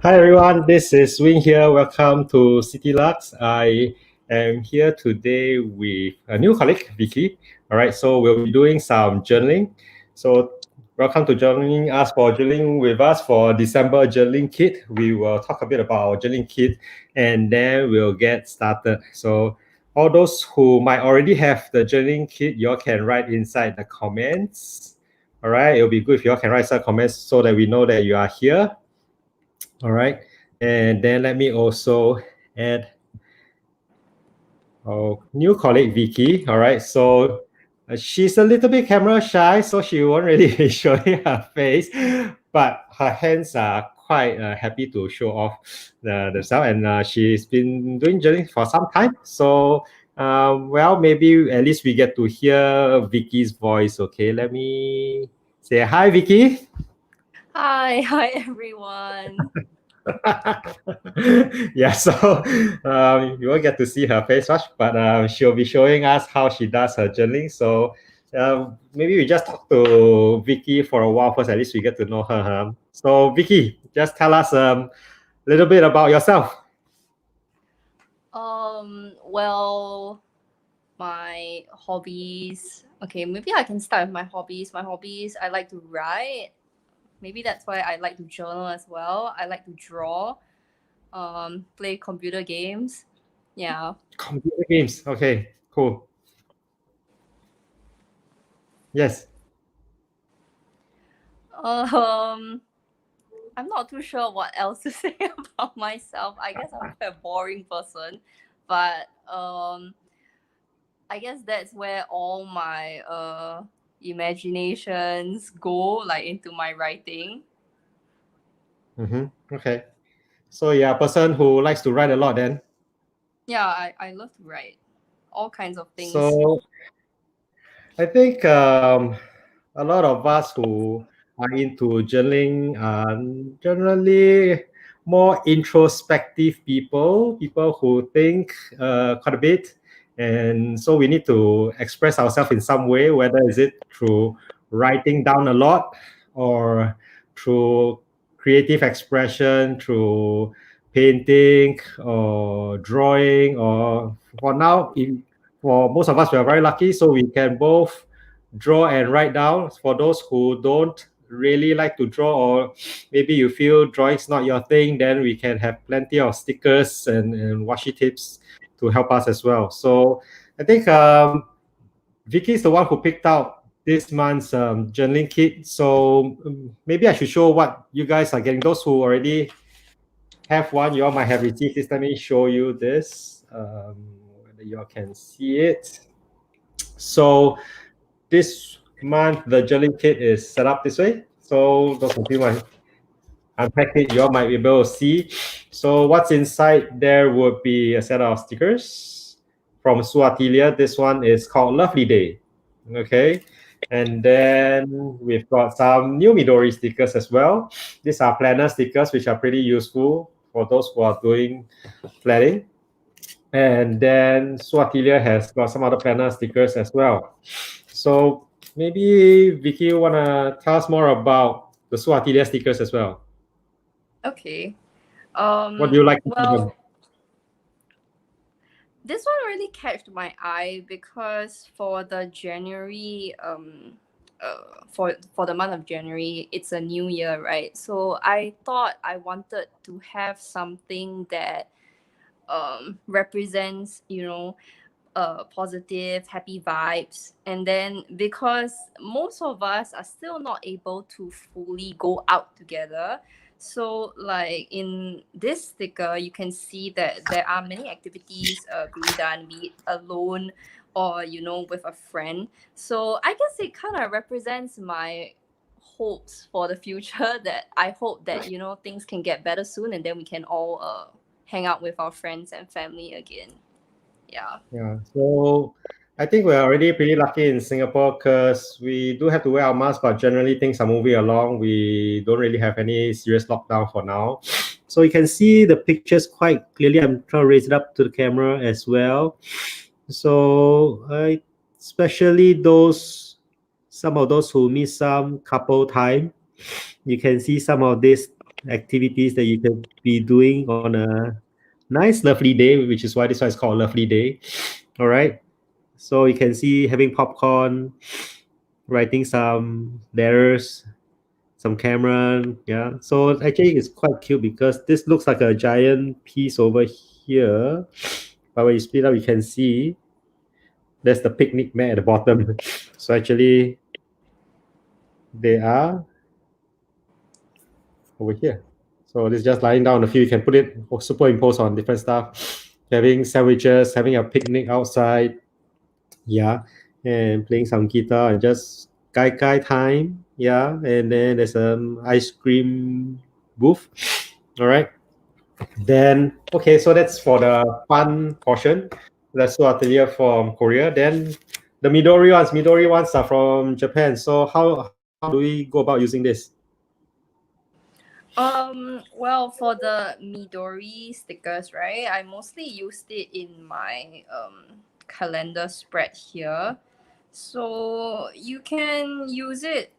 Hi everyone, this is Wing here. Welcome to City Lux. I am here today with a new colleague, Vicky. All right, so we'll be doing some journaling. So welcome to joining us for journaling with us for December journaling kit. We will talk a bit about our journaling kit and then we'll get started. So all those who might already have the journaling kit, you all can write inside the comments. All right, it'll be good if you all can write some comments so that we know that you are here. All right. And then let me also add our new colleague, Vicky. All right. So she's a little bit camera shy, so she won't really be showing her face, but her hands are quite happy to show off themselves. And she's been doing journaling for some time. So, well, maybe at least we get to hear Vicky's voice. Okay. Let me say hi, Vicky. Hi everyone. Yeah, so you won't get to see her face much, but she'll be showing us how she does her journaling. So maybe we just talk to Vicky for a while first. At least we get to know her. So Vicky, just tell us a little bit about yourself. Well, my hobbies. Okay, maybe I can start with my hobbies. My hobbies, I like to write. Maybe that's why I like to journal as well. I like to draw, play computer games. Yeah. Computer games. Okay, cool. Yes. Um, I'm not too sure what else to say about myself. I guess I'm quite a boring person, but I guess that's where all my imaginations go, like into my writing. Okay. So you're a person who likes to write a lot then. Yeah, I love to write all kinds of things. So I think a lot of us who are into journaling are generally more introspective people who think quite a bit. And so we need to express ourselves in some way, whether is it through writing down a lot or through creative expression, through painting or drawing, or for now, for most of us, we are very lucky, so we can both draw and write down. For those who don't really like to draw, or maybe you feel drawing's not your thing, then we can have plenty of stickers and washi tips to help us as well. So I think Vicky is the one who picked out this month's journaling kit. So maybe I should show what you guys are getting. Those who already have one, you all might have received this. Let me show you this, whether you all can see it. So this month, the journaling kit is set up this way. So those of you might unpack it, you all might be able to see. So what's inside there would be a set of stickers from Suatilia. This one is called Lovely Day. Okay. And then we've got some new Midori stickers as well. These are planner stickers, which are pretty useful for those who are doing planning. And then Suatilia has got some other planner stickers as well. So maybe Vicky, you wanna tell us more about the Suatilia stickers as well? Okay. What do you like to see them? Well, this one really catched my eye because for the January for the month of January, it's a new year, right? So I thought I wanted to have something that represents, positive, happy vibes. And then because most of us are still not able to fully go out together, so like in this sticker, you can see that there are many activities being done, be it alone or with a friend. So I guess it kind of represents my hopes for the future that I hope that things can get better soon and then we can all hang out with our friends and family again. Yeah. Yeah, so I think we're already pretty lucky in Singapore because we do have to wear our mask, but generally things are moving along. We don't really have any serious lockdown for now. So you can see the pictures quite clearly. I'm trying to raise it up to the camera as well. So especially some of those who miss some couple time, you can see some of these activities that you can be doing on a nice, lovely day, which is why this one is called Lovely Day. All right. So you can see having popcorn, writing some letters, some camera. Yeah. So actually, it's quite cute because this looks like a giant piece over here. But when you split up, you can see there's the picnic mat at the bottom. So actually, they are over here. So this is just lying down on the field. You can put it or superimpose on different stuff. Having sandwiches, having a picnic outside, yeah, and playing some guitar and just gai time, yeah. And then there's an ice cream booth. All right. Then okay, so that's for the fun portion. That's what atelier from Korea. Then the Midori ones are from Japan. So how do we go about using this? Well, for the Midori stickers, right? I mostly used it in my calendar spread here. So you can use it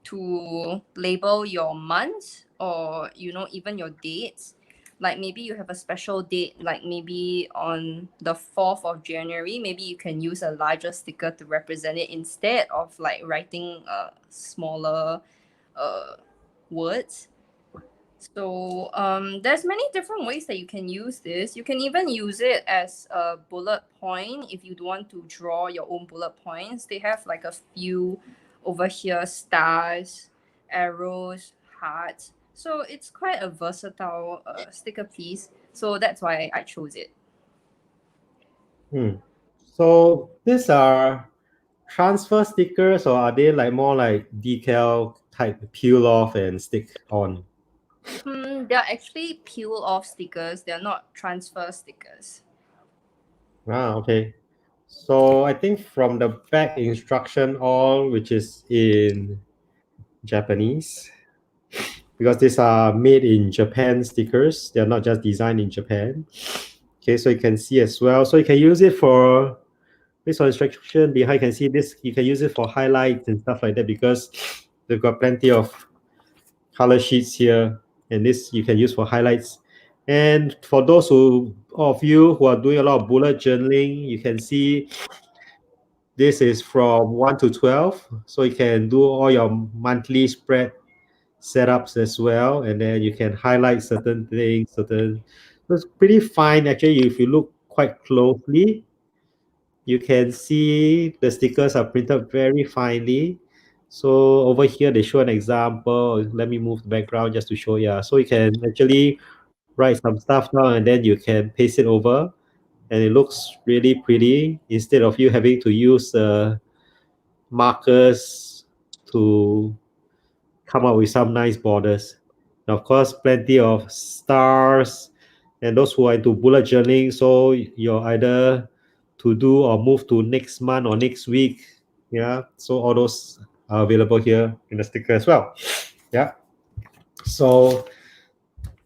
to label your months, or even your dates. Like maybe you have a special date, like maybe on the 4th of January, maybe you can use a larger sticker to represent it instead of like writing smaller uh words. So there's many different ways that you can use this. You can even use it as a bullet point if you want to draw your own bullet points. They have like a few over here: stars, arrows, hearts. So it's quite a versatile sticker piece. So that's why I chose it. Hmm. So these are transfer stickers, or are they like more like decal type peel off and stick on? They're actually peel off stickers. They're not transfer stickers. Ah, okay. So I think from the back instruction all, which is in Japanese, because these are made in Japan stickers. They're not just designed in Japan. Okay, so you can see as well. So you can use it for based on instruction behind. You can see this. You can use it for highlights and stuff like that because they've got plenty of color sheets here, and this you can use for highlights. And for those of you who are doing a lot of bullet journaling, you can see this is from 1 to 12. So you can do all your monthly spread setups as well, and then you can highlight certain things, so it's pretty fine actually. If you look quite closely, you can see the stickers are printed very finely. So over here they show an example. Let me move the background just to show. Yeah, so you can actually write some stuff down and then you can paste it over, and it looks really pretty instead of you having to use markers to come up with some nice borders. And of course, plenty of stars, and those who are into bullet journaling. So you're either to do or move to next month or next week. Yeah. So all those are available here in the sticker as well. Yeah. So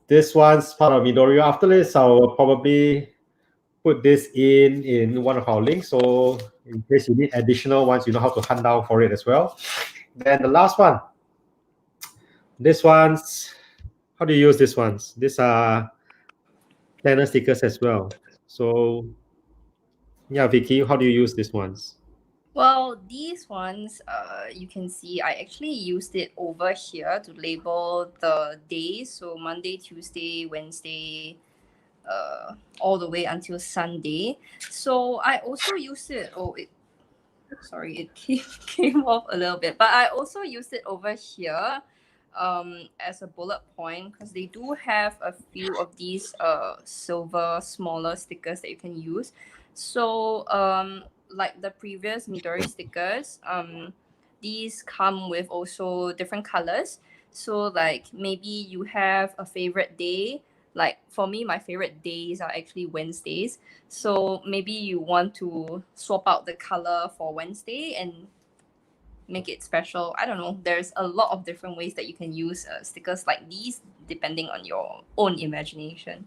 this one's part of Midori. After this, I'll probably put this in one of our links. So in case you need additional ones, you know how to hunt down for it as well. Then the last one, this one's how do you use these ones? These are planner stickers as well. So yeah, Vicky, how do you use these ones? Well, these ones, you can see I actually used it over here to label the days. So Monday, Tuesday, Wednesday, all the way until Sunday. So I also used it. Oh, sorry, it came off a little bit, but I also used it over here as a bullet point because they do have a few of these silver smaller stickers that you can use. So like the previous Midori stickers, these come with also different colors. So like maybe you have a favorite day. Like for me, my favorite days are actually Wednesdays. So maybe you want to swap out the color for Wednesday and make it special. I don't know. There's a lot of different ways that you can use stickers like these depending on your own imagination.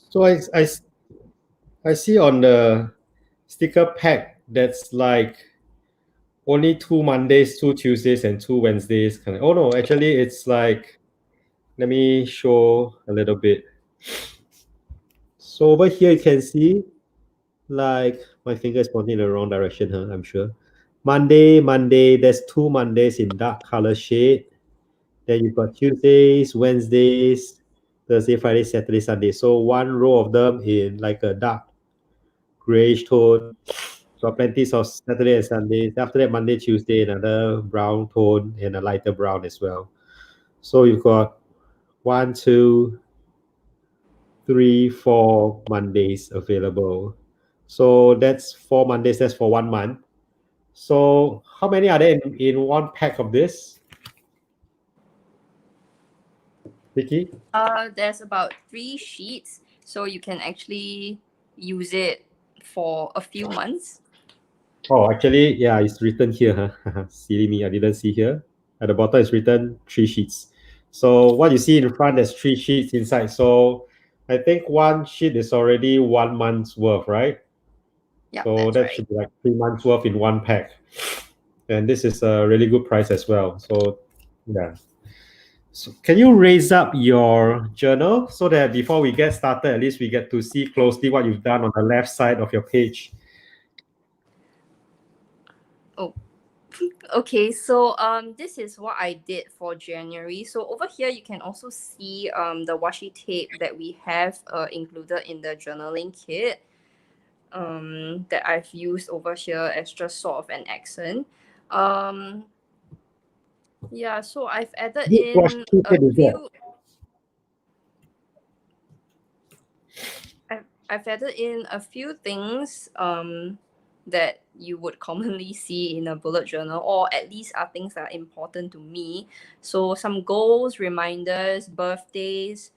So I see on the sticker pack that's like only 2 Mondays, 2 Tuesdays, and 2 Wednesdays. Oh no, actually it's like, let me show a little bit. So over here you can see, like, my finger is pointing in the wrong direction, huh? I'm sure. Monday, there's 2 Mondays in dark color shade. Then you've got Tuesdays, Wednesdays, Thursday, Friday, Saturday, Sunday. So one row of them in like a dark grayish tone. So plenty of Saturday and Sundays. After that, Monday, Tuesday, another brown tone and a lighter brown as well. So you've got 1, 2, 3, 4 Mondays available. So that's 4 Mondays. That's for 1 month. So how many are there in one pack of this, Vicky? There's about 3 sheets, so you can actually use it for a few months. Oh, actually, yeah, it's written here. Huh? Silly me, I didn't see here. At the bottom, it's written 3 sheets. So what you see in front, there's 3 sheets inside. So I think one sheet is already 1 month's worth, right? Yeah, So that's that right. should be like 3 months worth in one pack. And this is a really good price as well. So yeah. So can you raise up your journal so that before we get started, at least we get to see closely what you've done on the left side of your page? Oh, okay. So this is what I did for January. So over here, you can also see the washi tape that we have included in the journaling kit. That I've used over here as just sort of an accent. Um, yeah, so I've added Which in washi a tape is that? few. I've added in a few things that you would commonly see in a bullet journal, or at least are things that are important to me. So some goals, reminders, birthdays,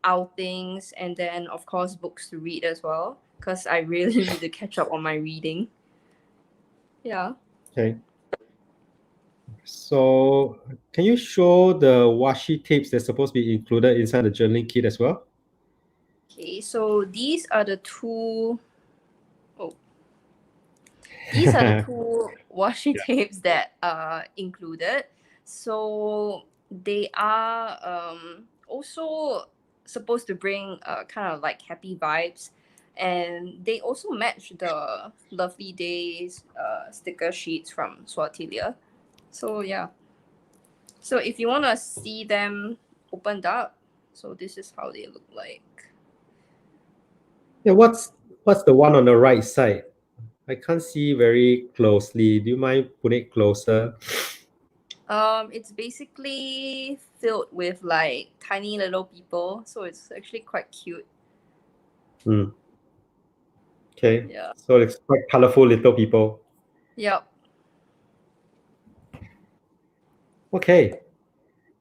outings, and then of course books to read as well, because I really need to catch up on my reading. Yeah. Okay. So can you show the washi tapes that's supposed to be included inside the journaling kit as well? Okay, so these are the two. Oh, these are the two washi tapes that are included. So they are also supposed to bring kind of like happy vibes, and they also match the lovely days sticker sheets from Swatilia. So yeah. So if you want to see them opened up, so this is how they look like. Yeah, what's the one on the right side? I can't see very closely. Do you mind putting it closer? It's basically filled with like tiny little people, so it's actually quite cute. Hmm. Okay. Yeah. So it's quite colorful little people. Yep. Okay.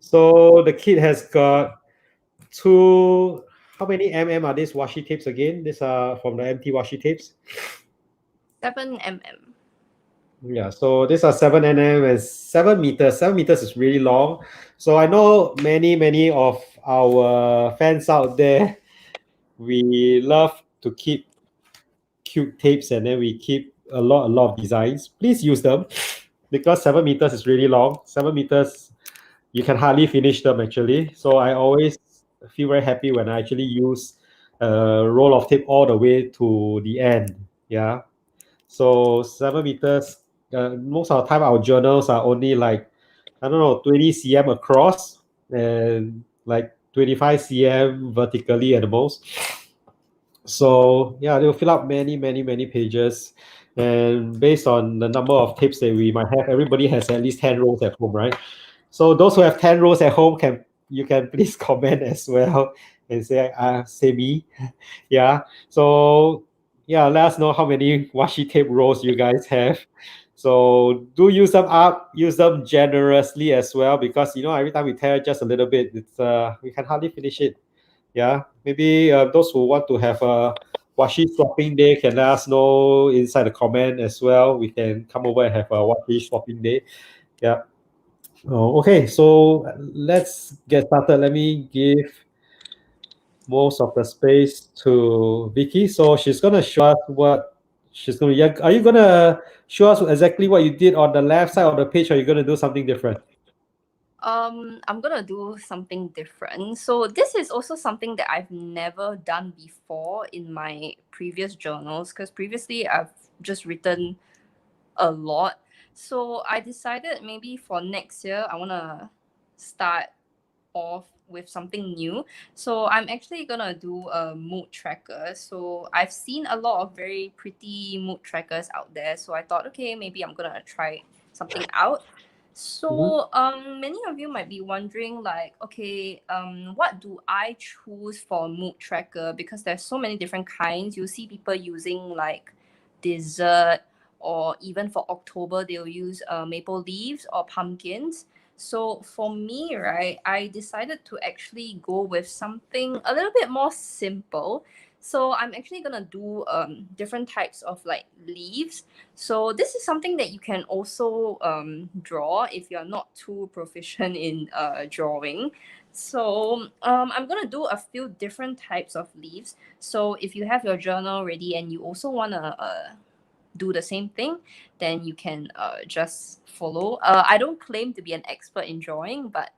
So the kit has got two. How many are these washi tapes again? These are from the empty washi tapes. 7 mm. Yeah, so these are 7 nm and 7 meters. 7 meters is really long. So I know many of our fans out there, we love to keep cute tapes and then we keep a lot of designs. Please use them because 7 meters is really long. 7 meters, you can hardly finish them actually. So I always feel very happy when I actually use a roll of tape all the way to the end. Yeah. So 7 meters. Most of the time, our journals are only like, I don't know, 20 cm across and like 25 cm vertically at the most. So yeah, they'll fill up many pages. And based on the number of tapes that we might have, everybody has at least 10 rolls at home, right? So those who have 10 rolls at home, can please comment as well and say me. Yeah. So yeah, let us know how many washi tape rolls you guys have. So do use them up, use them generously as well, because every time we tear just a little bit, it's we can hardly finish it. Yeah, maybe those who want to have a washi swapping day can let us know inside the comment as well. We can come over and have a washi swapping day. Yeah. Oh, okay, so let's get started. Let me give most of the space to Vicky. So she's gonna show us what She's gonna. Yeah, are you gonna show us exactly what you did on the left side of the page, or are you gonna do something different? I'm gonna do something different. So this is also something that I've never done before in my previous journals, because previously I've just written a lot. So I decided maybe for next year I wanna start off with something new. So I'm actually gonna do a mood tracker. So I've seen a lot of very pretty mood trackers out there. So I thought, okay, maybe I'm gonna try something out. Mhm. So many of you might be wondering like, okay, what do I choose for a mood tracker? Because there's so many different kinds. You see people using like dessert, or even for October they'll use maple leaves or pumpkins. So for me, right, I decided to actually go with something a little bit more simple. So I'm actually gonna do different types of like leaves. So this is something that you can also draw if you're not too proficient in drawing. So I'm gonna do a few different types of leaves. So if you have your journal ready and you also wanna do the same thing, then you can just follow. I don't claim to be an expert in drawing, but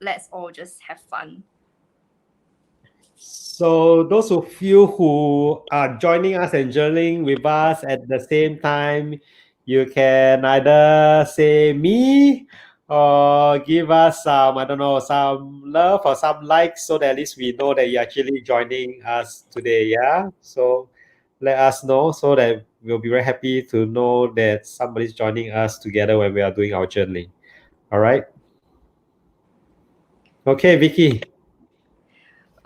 let's all just have fun. So those of you who are joining us and journaling with us at the same time, you can either say me or give us some, I don't know, some love or some likes so that at least we know that you're actually joining us today. Yeah. So let us know so that we'll be very happy to know that somebody's joining us together when we are doing our journaling. All right. Okay, Vicky.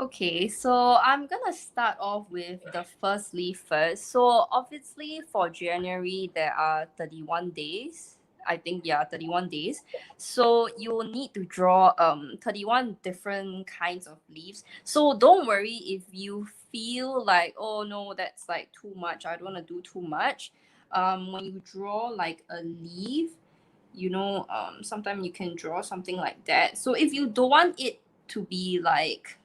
Okay, so I'm gonna start off with the first leaf first. So obviously for January there are 31 days. I think, yeah, 31 days. So you will need to draw 31 different kinds of leaves. So don't worry if you feel like, oh no, that's like too much. I don't want to do too much. When you draw like a leaf, sometimes you can draw something like that. So if you don't want it to be like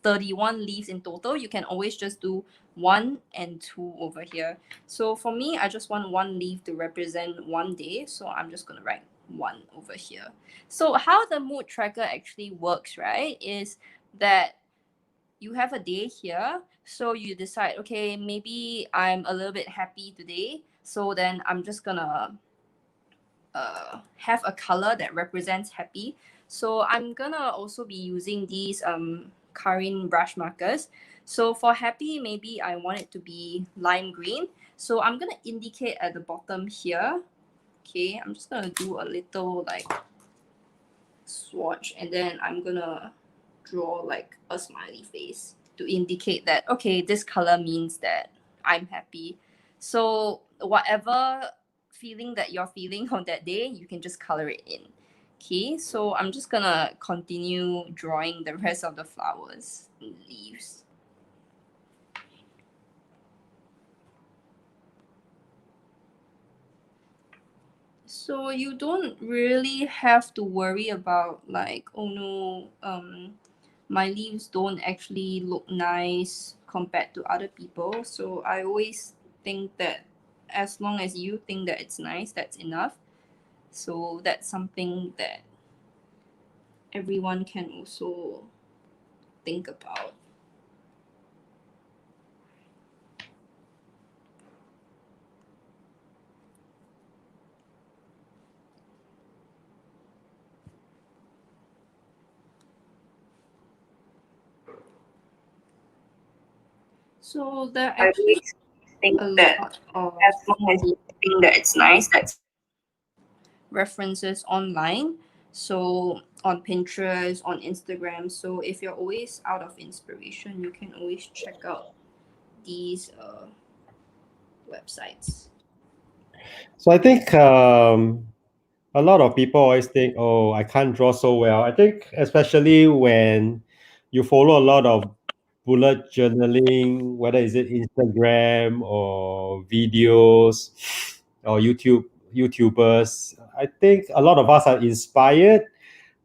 31 leaves in total, you can always just do 1 and 2 over here. So for me, I just want one leaf to represent one day. So I'm just going to write 1 over here. So how the mood tracker actually works, right, is that you have a day here. So you decide, okay, maybe I'm a little bit happy today. So then I'm just going to have a color that represents happy. So I'm gonna also be using these Karin brush markers. So for happy, maybe I want it to be lime green. So I'm gonna indicate at the bottom here. Okay, I'm just gonna do a little like swatch, and then I'm gonna draw like a smiley face to indicate that, okay, this color means that I'm happy. So whatever feeling that you're feeling on that day, you can just color it in. Okay, so I'm just gonna continue drawing the rest of the flowers and leaves. So you don't really have to worry about like, oh no, my leaves don't actually look nice compared to other people. So I always think that as long as you think that it's nice, that's enough. So that's something that everyone can also think about. So there are I actually always think a that lot of as long as you think that it's nice, that's references online. So on Pinterest, on Instagram. So if you're always out of inspiration, you can always check out these websites. So I think a lot of people always think, oh, I can't draw so well. I think especially when you follow a lot of bullet journaling, whether is it Instagram or videos or YouTubers, I think a lot of us are inspired,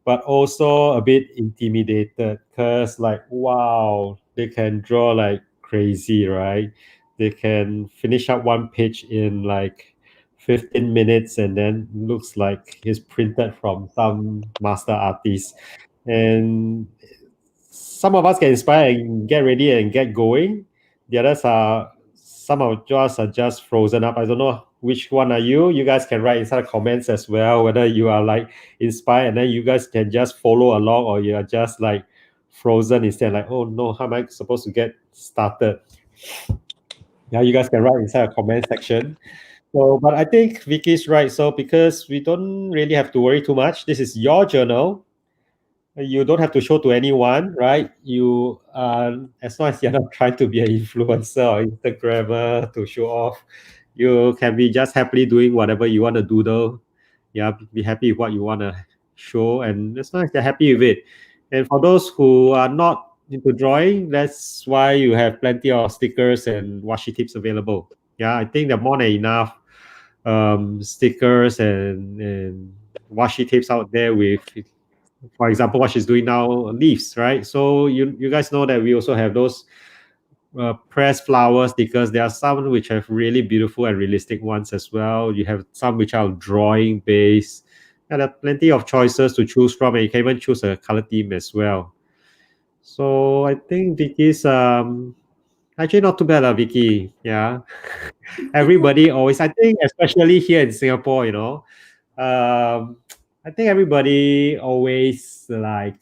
but also a bit intimidated because like, wow, they can draw like crazy, right? they can finish up one page in like 15 minutes, and then looks like it's printed from some master artist. And some of us get inspired and get ready and get going. The others are, some of us are just frozen up. I don't know which one are you. You guys can write inside the comments as well whether you are like inspired, and then you guys can just follow along, or you are just like frozen instead, like, oh no, how am I supposed to get started? Yeah, you guys can write inside the comment section. So, but I think Vicky's right. So because we don't really have to worry too much, this is your journal. You don't have to show to anyone, right? You as long as you're not trying to be an influencer or Instagrammer to show off, you can be just happily doing whatever you want to do though. Yeah, be happy with what you want to show, and as long as you're happy with it. And for those who are not into drawing, that's why you have plenty of stickers and washi tips available. Yeah, I think there are more than enough stickers and washi tapes out there with, for example, what she's doing now, leaves, right? So you guys know that we also have those pressed flower stickers. There are some which have really beautiful and realistic ones as well. You have some which are drawing based, and there are plenty of choices to choose from, and you can even choose a color theme as well. So I think Vicky's actually not too bad, Vicky. Yeah, everybody always, I think, especially here in Singapore, I think everybody always like,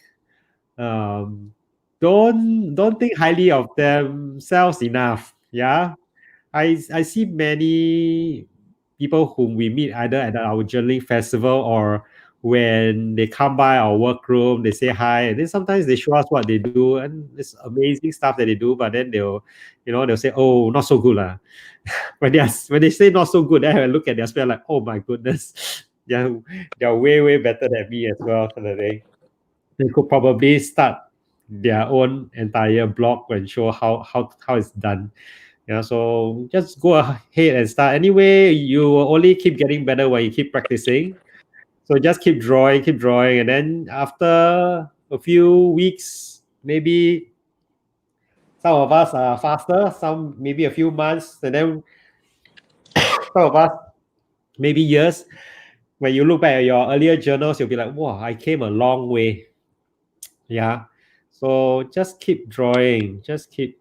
um, don't think highly of themselves enough. Yeah, I see many people whom we meet either at our journaling festival or when they come by our workroom, they say hi, and then sometimes they show us what they do, and it's amazing stuff that they do. But then they'll say, "Oh, not so good lah." When they say not so good, then I look at their spell like, "Oh my goodness, they're way better than me as well." Kind of thing. They could probably start their own entire blog and show how it's done. Yeah, so just go ahead and start. Anyway, you will only keep getting better when you keep practicing. So just keep drawing, and then after a few weeks, maybe some of us are faster, some maybe a few months, and then some of us maybe years. When you look back at your earlier journals, you'll be like, wow, I came a long way. Yeah. So just keep drawing, just keep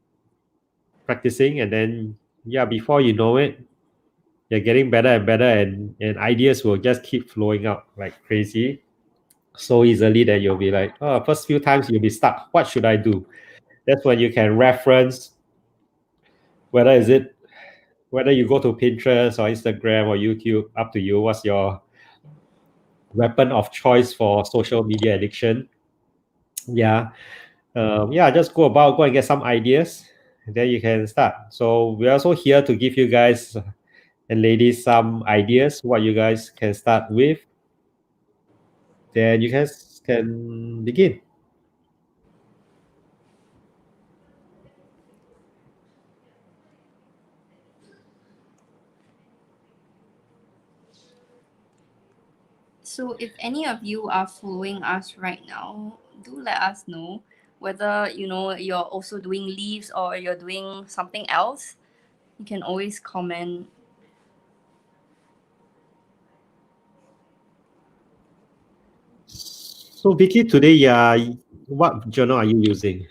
practicing, and then yeah, before you know it, you're getting better and better, and ideas will just keep flowing out like crazy so easily that you'll be like, oh, first few times you'll be stuck. What should I do? That's when you can reference whether is it whether you go to Pinterest or Instagram or YouTube, up to you. What's your weapon of choice for social media addiction? Yeah. Yeah, just go and get some ideas, and then you can start. So we're also here to give you guys and ladies some ideas what you guys can start with. Then you guys can begin. So if any of you are following us right now, do let us know whether you're also doing leaves or you're doing something else. You can always comment. So Vicky, today, what journal are you using?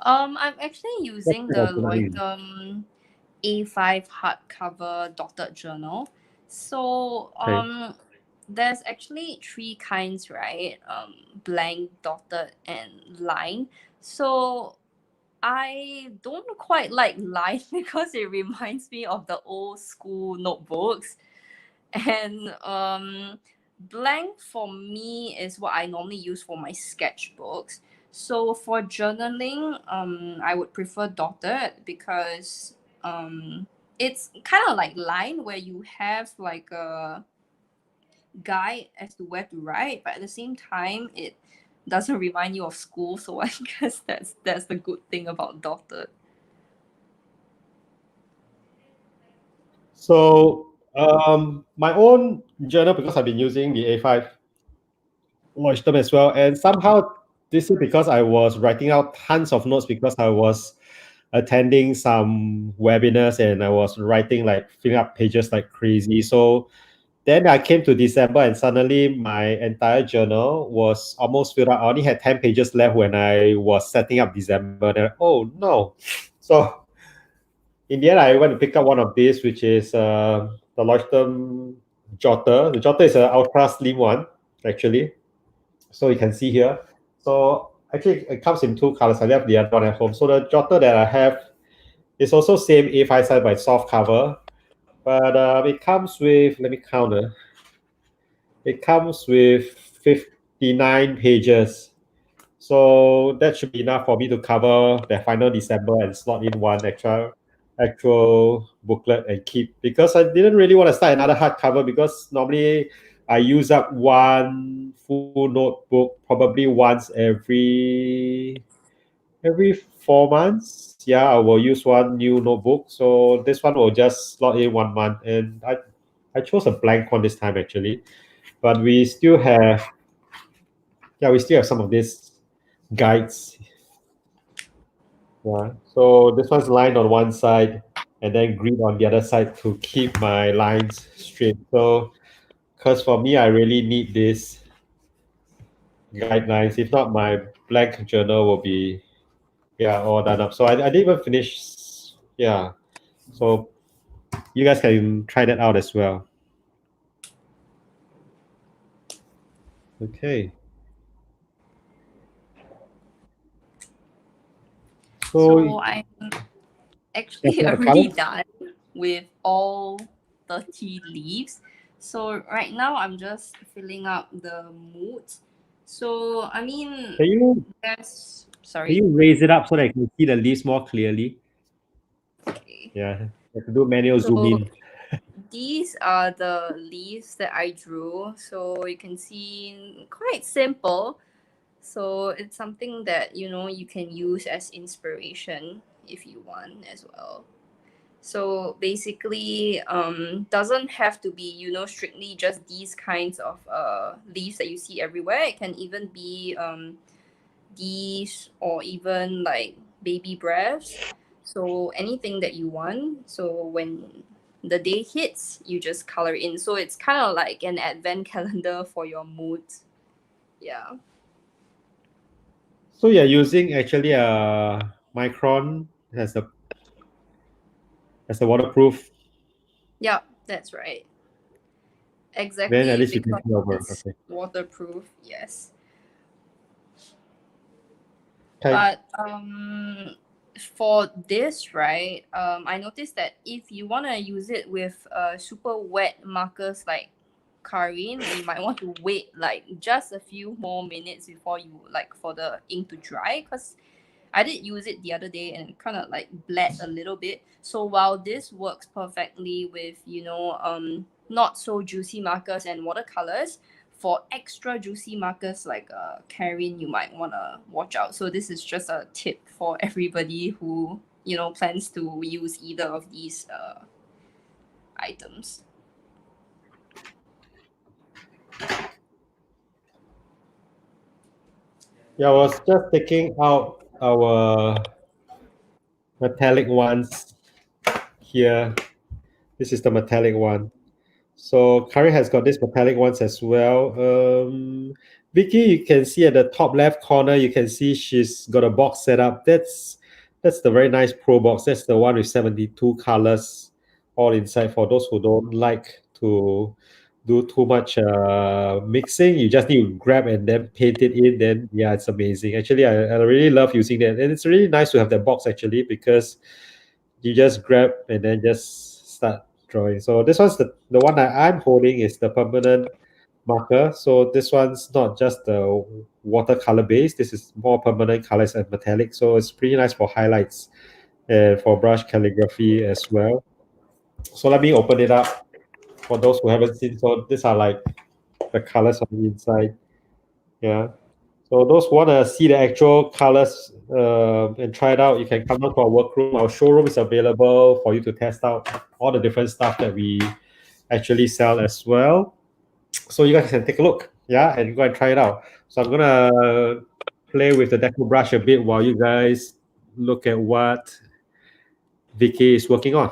I'm actually What using type the of journal are you using? A5 hardcover dotted journal. So Okay. there's actually three kinds, right? Blank, dotted, and line. So I don't quite like line because it reminds me of the old school notebooks. And blank for me is what I normally use for my sketchbooks. So for journaling, I would prefer dotted because it's kind of like line where you have like a guide as to where to write, but at the same time it doesn't remind you of school. So I guess that's the good thing about dotted. So my own journal, because I've been using the A5 watch them as well, and somehow this is because I was writing out tons of notes because I was attending some webinars and I was writing like filling up pages like crazy. So then I came to December and suddenly my entire journal was almost filled up. I only had 10 pages left when I was setting up December. Then, oh no. So in the end, I went to pick up one of these, which is the Leuchtturm Jotter. The Jotter is an ultra slim one, actually. So you can see here. So actually, it comes in two colors. I left the other one at home. So the Jotter that I have is also same A5 size by soft cover, but it comes with, let me count. It comes with 59 pages. So that should be enough for me to cover the final December and slot in one extra actual booklet and keep, because I didn't really want to start another hardcover because normally I use up one full notebook probably once every 4 months. Yeah, I will use one new notebook. So this one will just slot in 1 month, and I chose a blank one this time actually, but we still have some of these guides. Yeah. So this one's lined on one side and then grid on the other side to keep my lines straight. So, because for me, I really need these guidelines. If not, my blank journal will be, yeah, all done up. So I didn't even finish. Yeah. So you guys can try that out as well. Okay. So I'm actually Yeah, already done with all 30 leaves. So right now I'm just filling up the moods. So I mean, can sorry. you raise it up so that I can see the leaves more clearly? Okay. Yeah, I have to do manual zoom in. These are the leaves that I drew. So you can see quite simple. So it's something that you can use as inspiration if you want as well. So basically, doesn't have to be strictly just these kinds of leaves that you see everywhere. It can even be these, or even like baby breaths. So anything that you want. So when the day hits, you just color in. So it's kind of like an advent calendar for your mood. Yeah. So you're using actually a micron as a waterproof. Yeah, that's right. Then at Exactly, least you can because see over. it's Okay. waterproof. Yes. Okay. But for this, right, I noticed that if you want to use it with super wet markers like Karin, you might want to wait like just a few more minutes before you like for the ink to dry, because I did use it the other day and kind of like bled a little bit. So while this works perfectly with not so juicy markers and watercolors, for extra juicy markers like Karen, you might want to watch out. So this is just a tip for everybody who plans to use either of these items. Yeah, I was just taking out our metallic ones here. This is the metallic one. So Kari has got these metallic ones as well. Vicky, you can see at the top left corner, you can see she's got a box set up. That's the very nice Pro box. That's the one with 72 colors all inside. For those who don't like to do too much mixing, you just need to grab and then paint it in. Then yeah, it's amazing. Actually, I really love using that, and it's really nice to have that box actually, because you just grab and then just start drawing. So this one's the one that I'm holding is the permanent marker. So this one's not just the watercolor base. This is more permanent colors and metallic. So it's pretty nice for highlights and for brush calligraphy as well. So let me open it up for those who haven't seen. So these are like the colors on the inside. Yeah. So those who want to see the actual colors and try it out, you can come down to our workroom. Our showroom is available for you to test out all the different stuff that we actually sell as well. So you guys can take a look, yeah, and go and try it out. So I'm gonna play with the deco brush a bit while you guys look at what Vicky is working on.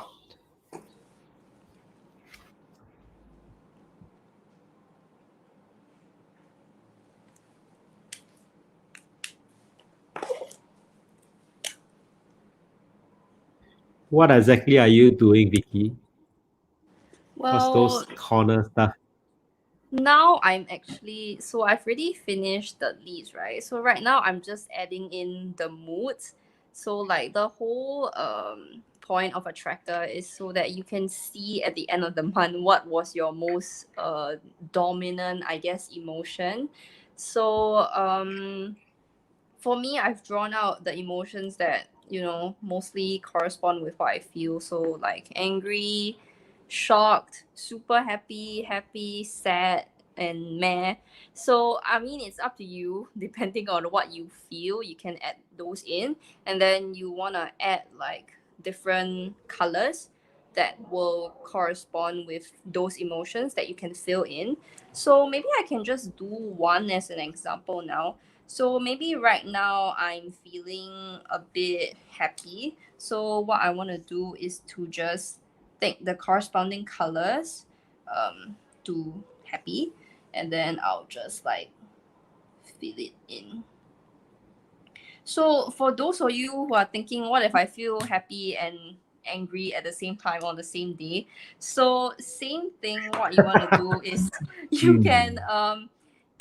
What exactly are you doing, Vicky? What's Well, those corner stuff? now I'm actually, so I've already finished the leads, right? So right now I'm just adding in the moods. So like the whole point of a tracker is so that you can see at the end of the month what was your most dominant, I guess, emotion. So for me, I've drawn out the emotions that, mostly correspond with what I feel. So, like angry, shocked, super happy, happy, sad, and meh. So, I mean, it's up to you. Depending on what you feel, you can add those in. And then you want to add like different colors that will correspond with those emotions that you can fill in. So, maybe I can just do one as an example now. So maybe right now I'm feeling a bit happy. So what I want to do is to just take the corresponding colors to happy, and then I'll just like fill it in. So for those of you who are thinking, what if I feel happy and angry at the same time on the same day? So same thing. What you want to do is you can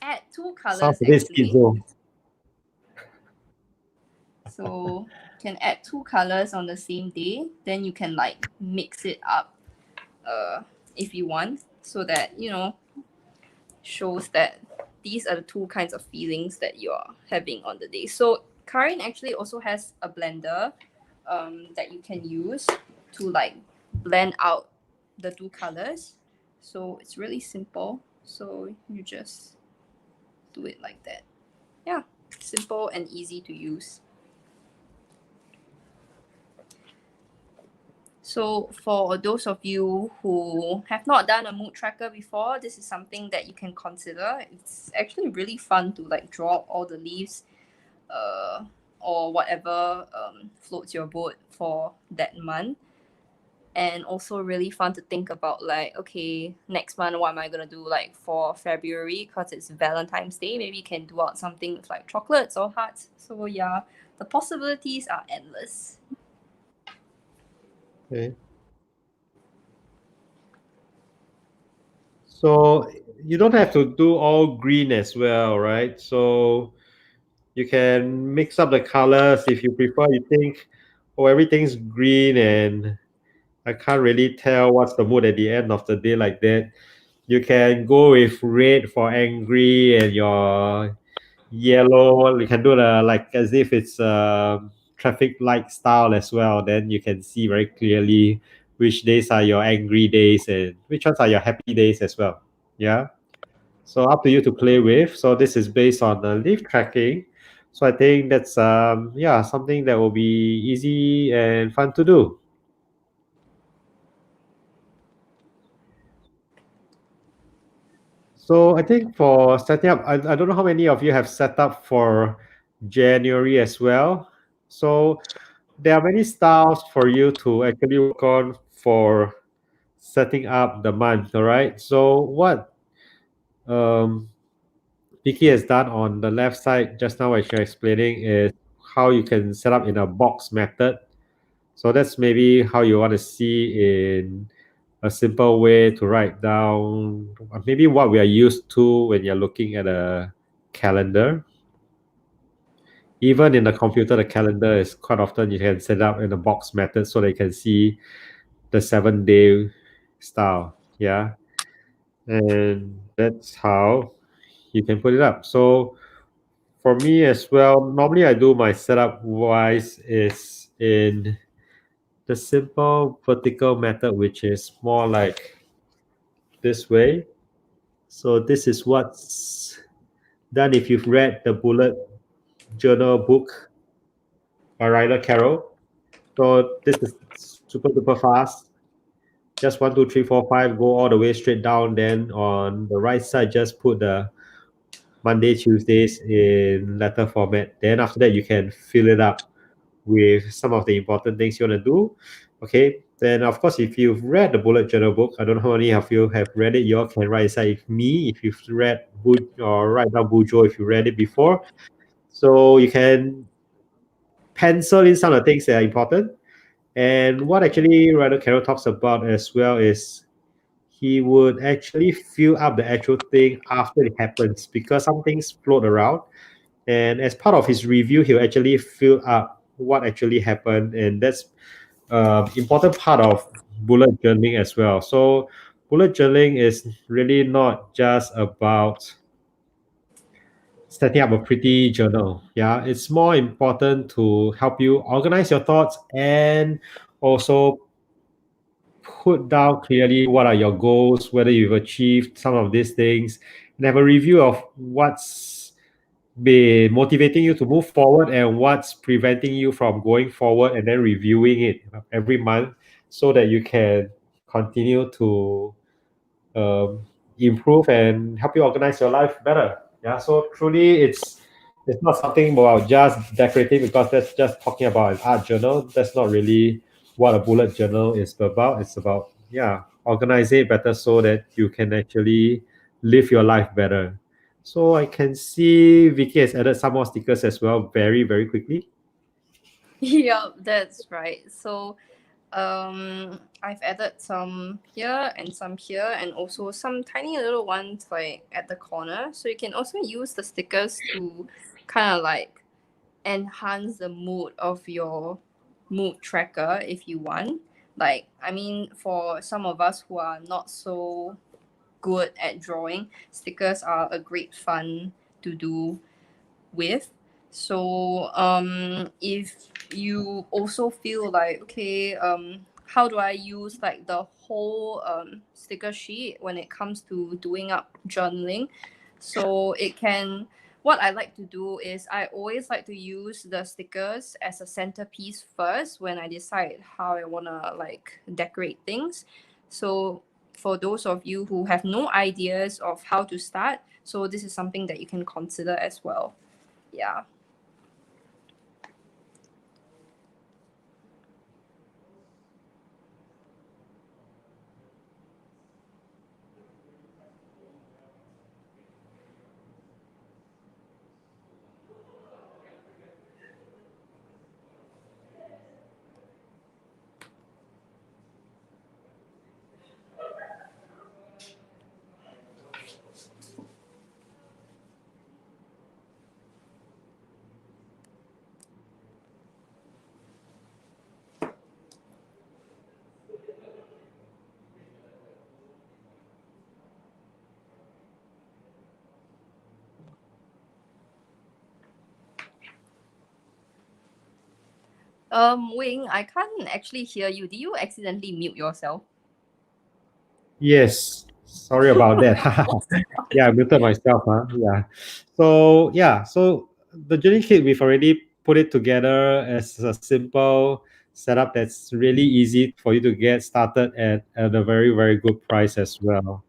add two Sounds colors a bit actually. schizo. So can add two colors on the same day. Then you can like mix it up uh, if you want, so that shows that these are the two kinds of feelings that you're having on the day. So Karin actually also has a blender that you can use to like blend out the two colors. So it's really simple. So you just do it like that. Yeah, simple and easy to use. So for those of you who have not done a mood tracker before, this is something that you can consider. It's actually really fun to like draw all the leaves, uh, or whatever floats your boat for that month. And also really fun to think about like, okay, next month what am I gonna do like for February, because it's Valentine's Day. Maybe you can do out something with like chocolates or hearts. So yeah, the possibilities are endless. Okay. So you don't have to do all green as well, right? So you can mix up the colors if you prefer. You think, oh, everything's green and I can't really tell what's the mood at the end of the day like that. You can go with red for angry and your yellow. You can do the like as if it's traffic light style as well. Then you can see very clearly which days are your angry days and which ones are your happy days as well. Yeah. So up to you to play with. So this is based on the leaf tracking. So I think that's yeah, something that will be easy and fun to do. So I think for setting up, I don't know how many of you have set up for January as well. So there are many styles for you to actually work on for setting up the month. All right. So what um, Vicky has done on the left side just now, as you're explaining, is how you can set up in a box method. So that's maybe how you want to see in a simple way to write down maybe what we are used to when you're looking at a calendar. Even in the computer, the calendar is quite often you can set up in a box method so they can see the 7 day style. Yeah. And that's how you can put it up. So for me as well, normally I do my setup wise is in the simple vertical method, which is more like this way. So this is what's done if you've read the bullet journal book by Ryder Carroll. So this is super duper fast. Just 1, 2, 3, 4, 5, go all the way straight down. Then on the right side, just put the Monday, Tuesdays in letter format. Then after that, you can fill it up with some of the important things you want to do. Okay, then of course, if you've read the bullet journal book, I don't know how many of you have read it. You all can write inside if me if you've read or write down Bujo if you read it before. So you can pencil in some of the things that are important. And what actually Randall Carroll talks about as well is he would actually fill up the actual thing after it happens because some things float around. And as part of his review, he'll actually fill up what actually happened, and that's important part of bullet journaling as well. So bullet journaling is really not just about setting up a pretty journal. Yeah, it's more important to help you organize your thoughts and also put down clearly what are your goals, whether you've achieved some of these things, and have a review of what's been motivating you to move forward and what's preventing you from going forward, and then reviewing it every month so that you can continue to um, improve and help you organize your life better. Yeah, so truly it's not something about just decorating because that's just talking about an art journal. That's not really what a bullet journal is about. It's about, yeah, organize it better so that you can actually live your life better. So I can see Vicky has added some more stickers as well very, very quickly. Yeah, that's right. So I've added some here and some here, and also some tiny little ones like at the corner. So you can also use the stickers to kind of like enhance the mood of your mood tracker if you want. Like, I mean, for some of us who are not so good at drawing, stickers are a great fun to do with. So if you also feel like, okay, how do I use like the whole sticker sheet when it comes to doing up journaling? So it can, what I like to do is I always like to use the stickers as a centerpiece first when I decide how I want to like decorate things. So for those of you who have no ideas of how to start, so this is something that you can consider as well. Yeah. Wing, I can't actually hear you. Did you accidentally mute yourself? Yes, sorry about that. Yeah, I muted myself. Huh? Yeah. So the journey kit, we've already put it together as a simple setup that's really easy for you to get started at a very, very good price as well.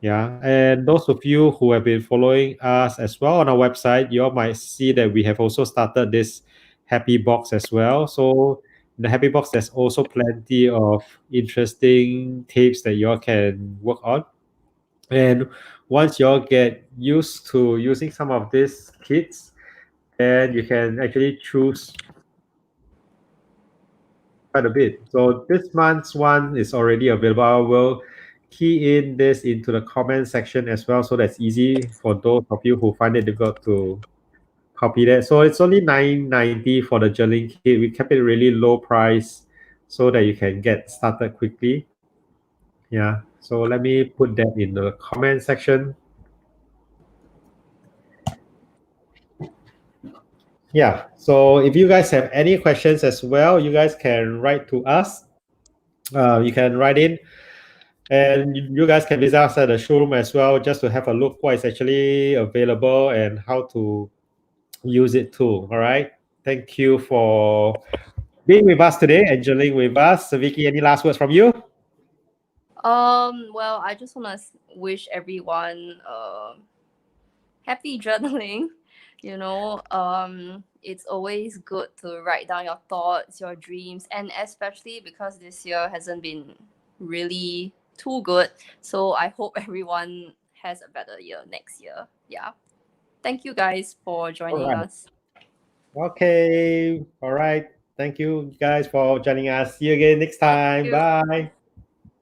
Yeah. And those of you who have been following us as well on our website, you all might see that we have also started this happy box as well. So in the happy box, there's also plenty of interesting tapes that you all can work on. And once you all get used to using some of these kits, then you can actually choose quite a bit. So this month's one is already available. I will key in this into the comment section as well, so that's easy for those of you who find it difficult to copy that. So it's only $9.90 for the journaling kit. We kept it really low price so that you can get started quickly. Yeah. So let me put that in the comment section. Yeah. So if you guys have any questions as well, you guys can write to us. You can write in, and you guys can visit us at the showroom as well, just to have a look what is actually available and how to use it too. All right. Thank you for being with us today and journaling with us. So Vicky, any last words from you? Well, I just want to wish everyone happy journaling. You know, it's always good to write down your thoughts, your dreams, and especially because this year hasn't been really too good. So I hope everyone has a better year next year. Yeah. Thank you guys for All joining right. us. Okay. All right. Thank you guys for joining us. See you again next Thank time. you. Bye.